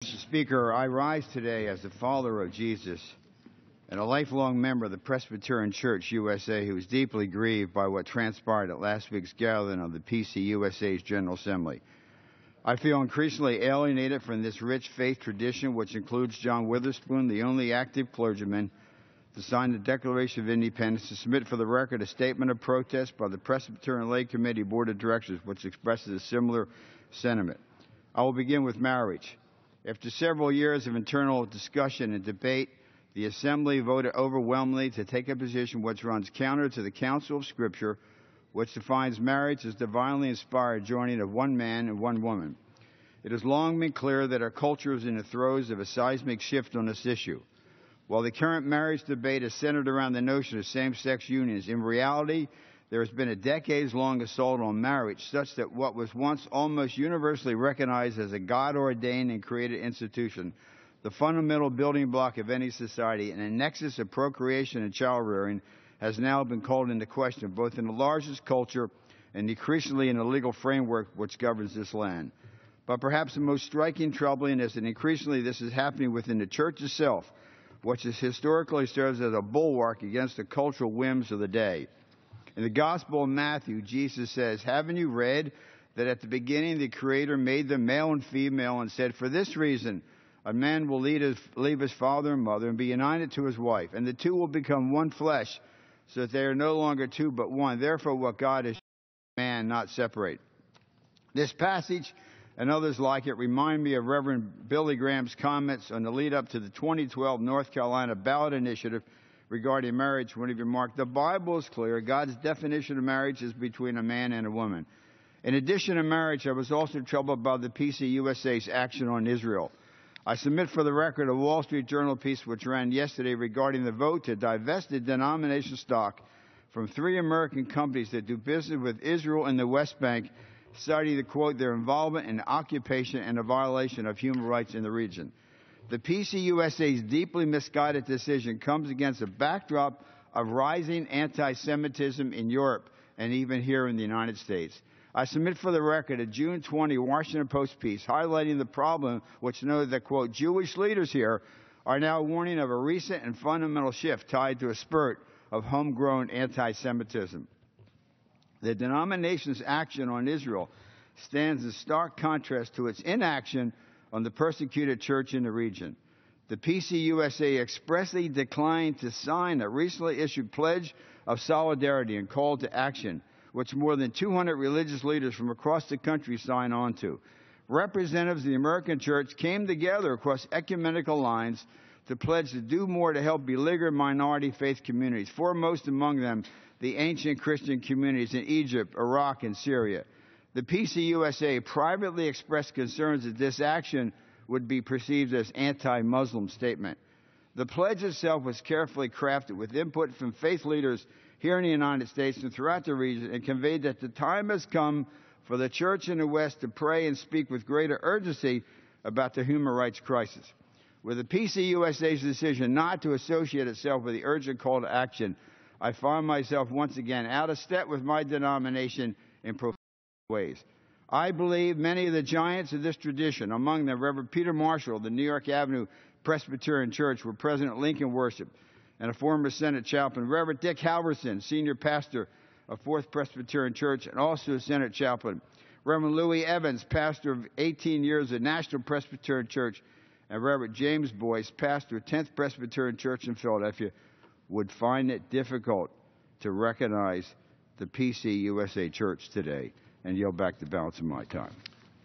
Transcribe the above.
Mr. Speaker, I rise today as a follower of Jesus and a lifelong member of the Presbyterian Church USA who is deeply grieved by what transpired at last week's gathering of the PCUSA's General Assembly. I feel increasingly alienated from this rich faith tradition, which includes John Witherspoon, the only active clergyman to sign the Declaration of Independence, to submit for the record a statement of protest by the Presbyterian Lay Committee Board of Directors, which expresses a similar sentiment. I will begin with marriage. After several years of internal discussion and debate, the Assembly voted overwhelmingly to take a position which runs counter to the counsel of Scripture, which defines marriage as divinely inspired joining of one man and one woman. It has long been clear that our culture is in the throes of a seismic shift on this issue. While the current marriage debate is centered around the notion of same-sex unions, in reality, there has been a decades-long assault on marriage, such that what was once almost universally recognized as a God-ordained and created institution, the fundamental building block of any society and a nexus of procreation and child-rearing, has now been called into question, both in the largest culture and increasingly in the legal framework which governs this land. But perhaps the most striking, troubling is that increasingly this is happening within the church itself, which has historically served as a bulwark against the cultural whims of the day. In the Gospel of Matthew, Jesus says, "Haven't you read that at the beginning the Creator made them male and female and said, 'For this reason a man will leave his father and mother and be united to his wife, and the two will become one flesh, so that they are no longer two but one. Therefore what God has man not separate.'" This passage and others like it remind me of Reverend Billy Graham's comments on the lead-up to the 2012 North Carolina ballot initiative regarding marriage, when he remarked, "The Bible is clear. God's definition of marriage is between a man and a woman." In addition to marriage, I was also troubled by the PCUSA's action on Israel. I submit for the record a Wall Street Journal piece which ran yesterday regarding the vote to divest the denomination stock from 3 American companies that do business with Israel and the West Bank, citing the quote, "their involvement in the occupation and a violation of human rights in the region." The PCUSA's deeply misguided decision comes against a backdrop of rising anti-Semitism in Europe and even here in the United States. I submit for the record a June 20 Washington Post piece highlighting the problem, which noted that, quote, "Jewish leaders here are now warning of a recent and fundamental shift tied to a spurt of homegrown anti-Semitism." The denomination's action on Israel stands in stark contrast to its inaction on the persecuted church in the region. The PCUSA expressly declined to sign a recently issued pledge of solidarity and call to action, which more than 200 religious leaders from across the country signed on to. Representatives of the American church came together across ecumenical lines to pledge to do more to help beleaguered minority faith communities, foremost among them the ancient Christian communities in Egypt, Iraq, and Syria. The PCUSA privately expressed concerns that this action would be perceived as anti-Muslim statement. The pledge itself was carefully crafted with input from faith leaders here in the United States and throughout the region, and conveyed that the time has come for the church in the West to pray and speak with greater urgency about the human rights crisis. With the PCUSA's decision not to associate itself with the urgent call to action, I find myself once again out of step with my denomination in profound ways. I believe many of the giants of this tradition, among them Reverend Peter Marshall of the New York Avenue Presbyterian Church, where President Lincoln worshiped, and a former Senate chaplain, Reverend Dick Halverson, senior pastor of Fourth Presbyterian Church and also a Senate chaplain, Reverend Louis Evans, pastor of 18 years at National Presbyterian Church, and Reverend James Boyce, pastor of 10th Presbyterian Church in Philadelphia, would find it difficult to recognize the PCUSA Church today. And yield back the balance of my time.